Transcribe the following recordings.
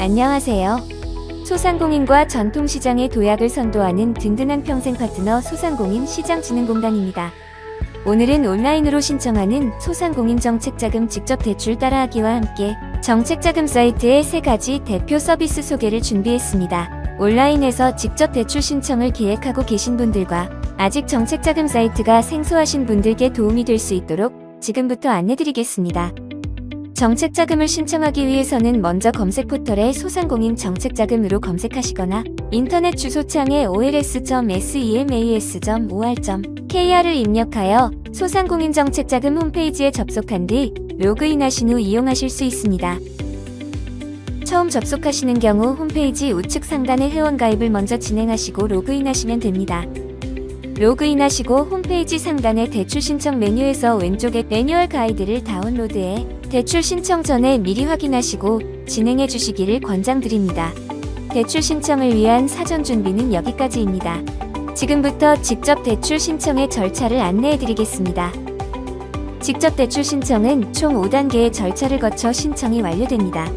안녕하세요. 소상공인과 전통시장의 도약을 선도하는 든든한 평생 파트너 소상공인 시장진흥공단입니다. 오늘은 온라인으로 신청하는 소상공인 정책자금 직접 대출 따라하기와 함께 정책자금 사이트의 3가지 대표 서비스 소개를 준비했습니다. 온라인에서 직접 대출 신청을 계획하고 계신 분들과 아직 정책자금 사이트가 생소하신 분들께 도움이 될 수 있도록 지금부터 안내드리겠습니다. 정책자금을 신청하기 위해서는 먼저 검색 포털에 소상공인 정책자금으로 검색하시거나 인터넷 주소창에 ols.semas.or.kr을 입력하여 소상공인 정책자금 홈페이지에 접속한 뒤 로그인하신 후 이용하실 수 있습니다. 처음 접속하시는 경우 홈페이지 우측 상단의 회원가입을 먼저 진행하시고 로그인하시면 됩니다. 로그인하시고 홈페이지 상단의 대출 신청 메뉴에서 왼쪽에 매뉴얼 가이드를 다운로드해 대출 신청 전에 미리 확인하시고 진행해 주시기를 권장드립니다. 대출 신청을 위한 사전 준비는 여기까지입니다. 지금부터 직접 대출 신청의 절차를 안내해 드리겠습니다. 직접 대출 신청은 총 5단계의 절차를 거쳐 신청이 완료됩니다.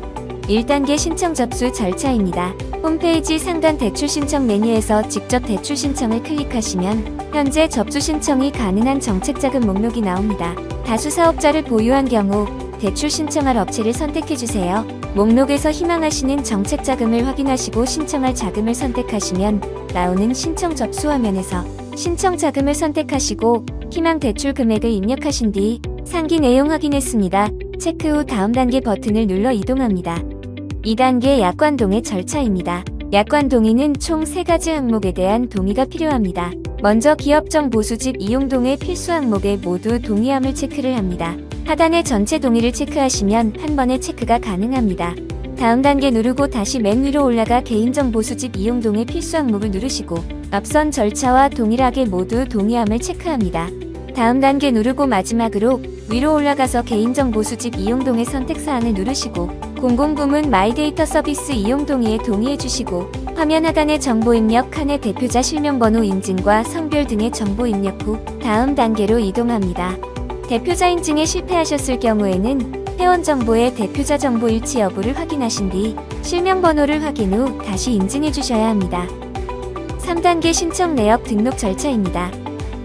1단계 신청 접수 절차입니다. 홈페이지 상단 대출 신청 메뉴에서 직접 대출 신청을 클릭하시면 현재 접수 신청이 가능한 정책자금 목록이 나옵니다. 다수 사업자를 보유한 경우 대출 신청할 업체를 선택해주세요. 목록에서 희망하시는 정책자금을 확인하시고 신청할 자금을 선택하시면 나오는 신청 접수 화면에서 신청자금을 선택하시고 희망 대출 금액을 입력하신 뒤 상기 내용 확인했습니다. 체크 후 다음 단계 버튼을 눌러 이동합니다. 2단계 약관 동의 절차입니다. 약관 동의는 총 3가지 항목에 대한 동의가 필요합니다. 먼저 기업정 보수집 이용 동의 필수 항목에 모두 동의함을 체크를 합니다. 하단의 전체 동의를 체크하시면 한 번에 체크가 가능합니다. 다음 단계 누르고 다시 맨 위로 올라가 개인정 보수집 이용 동의 필수 항목을 누르시고 앞선 절차와 동일하게 모두 동의함을 체크합니다. 다음 단계 누르고 마지막으로 위로 올라가서 개인정 보수집 이용 동의 선택사항을 누르시고 공공부문 마이데이터 서비스 이용 동의에 동의해주시고 화면 하단의 정보 입력 칸에 대표자 실명번호 인증과 성별 등의 정보 입력 후 다음 단계로 이동합니다. 대표자 인증에 실패하셨을 경우에는 회원 정보의 대표자 정보 일치 여부를 확인하신 뒤 실명번호를 확인 후 다시 인증해 주셔야 합니다. 3단계 신청 내역 등록 절차입니다.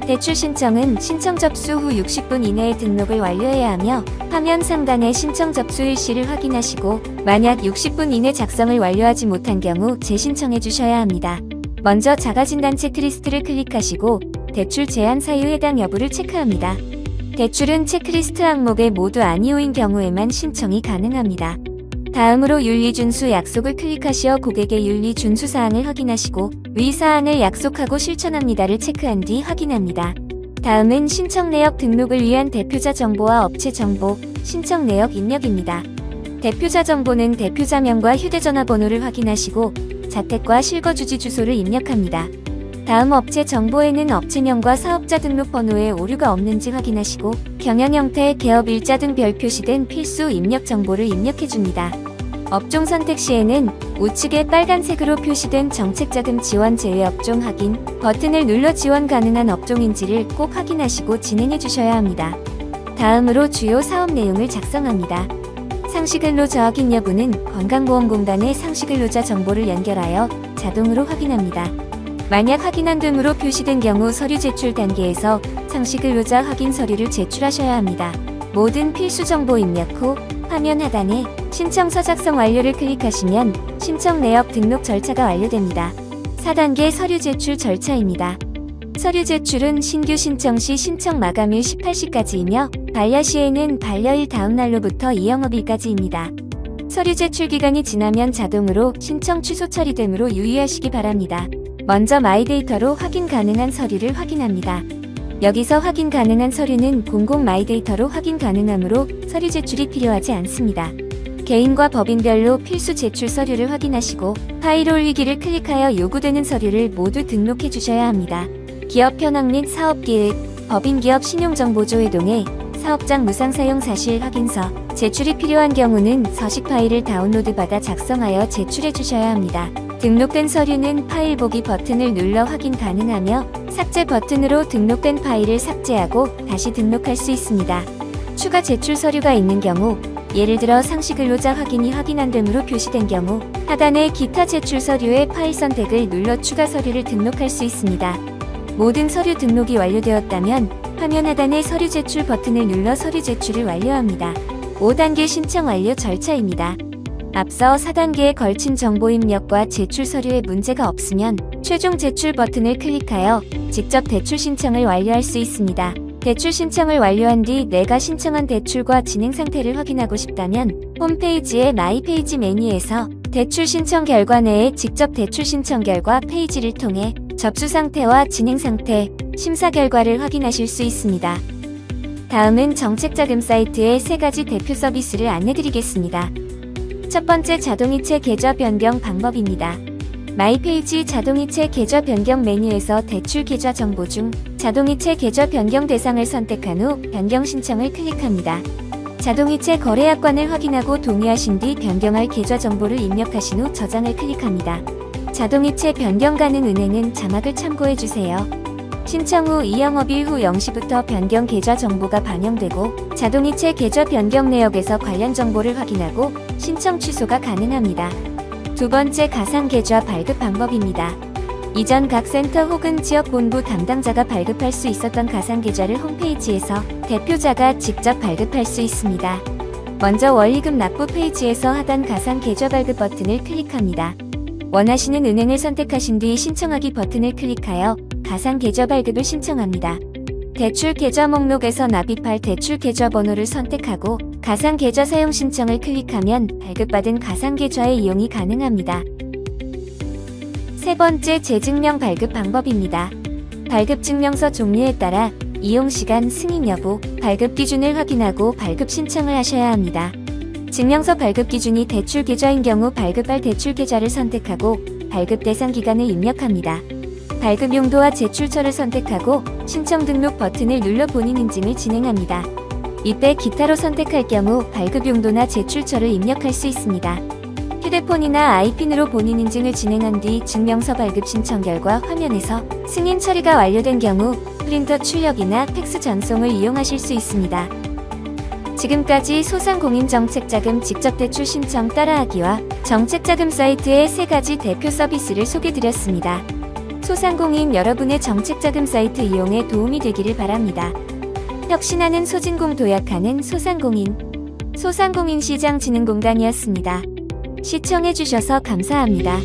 대출 신청은 신청 접수 후 60분 이내에 등록을 완료해야 하며 화면 상단의 신청 접수 일시를 확인하시고 만약 60분 이내 작성을 완료하지 못한 경우 재신청해 주셔야 합니다. 먼저 자가진단 체크리스트를 클릭하시고 대출 제한 사유 해당 여부를 체크합니다. 대출은 체크리스트 항목에 모두 아니오인 경우에만 신청이 가능합니다. 다음으로 윤리준수 약속을 클릭하시어 고객의 윤리 준수 사항을 확인하시고 위 사항을 약속하고 실천합니다를 체크한 뒤 확인합니다. 다음은 신청 내역 등록을 위한 대표자 정보와 업체 정보, 신청 내역 입력입니다. 대표자 정보는 대표자명과 휴대전화번호를 확인하시고 자택과 실거주지 주소를 입력합니다. 다음 업체 정보에는 업체명과 사업자 등록번호에 오류가 없는지 확인하시고 경영 형태, 개업 일자 등 별 표시된 필수 입력 정보를 입력해줍니다. 업종 선택 시에는 우측에 빨간색으로 표시된 정책자금 지원 제외 업종 확인 버튼을 눌러 지원 가능한 업종인지를 꼭 확인하시고 진행해 주셔야 합니다. 다음으로 주요 사업 내용을 작성합니다. 상시근로자 확인 여부는 건강보험공단의 상시근로자 정보를 연결하여 자동으로 확인합니다. 만약 확인한 등으로 표시된 경우 서류 제출 단계에서 상시근로자 확인 서류를 제출하셔야 합니다. 모든 필수 정보 입력 후 화면 하단에 신청서 작성 완료를 클릭하시면 신청 내역 등록 절차가 완료됩니다. 4단계 서류 제출 절차입니다. 서류 제출은 신규 신청 시 신청 마감일 18시까지이며 반려 시에는 반려일 다음 날로부터 2영업일까지입니다. 서류 제출 기간이 지나면 자동으로 신청 취소 처리되므로 유의하시기 바랍니다. 먼저 마이데이터로 확인 가능한 서류를 확인합니다. 여기서 확인 가능한 서류는 공공 마이데이터로 확인 가능하므로 서류 제출이 필요하지 않습니다. 개인과 법인별로 필수 제출 서류를 확인하시고 파일 올리기를 클릭하여 요구되는 서류를 모두 등록해 주셔야 합니다. 기업 현황 및 사업계획, 법인기업 신용정보조 회동에 사업장 무상사용 사실 확인서, 제출이 필요한 경우는 서식 파일을 다운로드 받아 작성하여 제출해 주셔야 합니다. 등록된 서류는 파일 보기 버튼을 눌러 확인 가능하며 삭제 버튼으로 등록된 파일을 삭제하고 다시 등록할 수 있습니다. 추가 제출 서류가 있는 경우 예를 들어 상시 근로자 확인이 확인 안 됨으로 표시된 경우 하단의 기타 제출 서류의 파일 선택을 눌러 추가 서류를 등록할 수 있습니다. 모든 서류 등록이 완료되었다면 화면 하단의 서류 제출 버튼을 눌러 서류 제출을 완료합니다. 5단계 신청 완료 절차입니다. 앞서 4단계에 걸친 정보 입력과 제출 서류에 문제가 없으면 최종 제출 버튼을 클릭하여 직접 대출 신청을 완료할 수 있습니다. 대출 신청을 완료한 뒤 내가 신청한 대출과 진행 상태를 확인하고 싶다면 홈페이지의 마이 페이지 메뉴에서 대출 신청 결과 내에 직접 대출 신청 결과 페이지를 통해 접수 상태와 진행 상태, 심사 결과를 확인하실 수 있습니다. 다음은 정책자금 사이트의 3가지 대표 서비스를 안내드리겠습니다. 첫 번째, 자동이체 계좌 변경 방법입니다. 마이페이지 자동이체 계좌 변경 메뉴에서 대출 계좌 정보 중 자동이체 계좌 변경 대상을 선택한 후 변경 신청을 클릭합니다. 자동이체 거래약관을 확인하고 동의하신 뒤 변경할 계좌 정보를 입력하신 후 저장을 클릭합니다. 자동이체 변경 가능 은행은 자막을 참고해주세요. 신청 후 2영업일 후 0시부터 변경 계좌 정보가 반영되고 자동이체 계좌 변경 내역에서 관련 정보를 확인하고 신청 취소가 가능합니다. 두 번째, 가상계좌 발급 방법입니다. 이전 각 센터 혹은 지역본부 담당자가 발급할 수 있었던 가상계좌를 홈페이지에서 대표자가 직접 발급할 수 있습니다. 먼저 원리금 납부 페이지에서 하단 가상계좌 발급 버튼을 클릭합니다. 원하시는 은행을 선택하신 뒤 신청하기 버튼을 클릭하여 가상계좌 발급을 신청합니다. 대출 계좌 목록에서 납입할 대출 계좌 번호를 선택하고 가상계좌 사용 신청을 클릭하면 발급받은 가상계좌의 이용이 가능합니다. 세 번째, 재증명 발급 방법입니다. 발급증명서 종류에 따라 이용시간, 승인 여부, 발급 기준을 확인하고 발급 신청을 하셔야 합니다. 증명서 발급 기준이 대출 계좌인 경우 발급할 대출 계좌를 선택하고 발급 대상 기간을 입력합니다. 발급 용도와 제출처를 선택하고 신청 등록 버튼을 눌러 본인 인증을 진행합니다. 이때 기타로 선택할 경우 발급 용도나 제출처를 입력할 수 있습니다. 휴대폰이나 아이핀으로 본인 인증을 진행한 뒤 증명서 발급 신청 결과 화면에서 승인 처리가 완료된 경우 프린터 출력이나 팩스 전송을 이용하실 수 있습니다. 지금까지 소상공인정책자금 직접 대출 신청 따라하기와 정책자금 사이트의 3가지 대표 서비스를 소개드렸습니다. 소상공인 여러분의 정책자금 사이트 이용에 도움이 되기를 바랍니다. 혁신하는 소진공 도약하는 소상공인 시장진흥공단이었습니다. 시청해주셔서 감사합니다.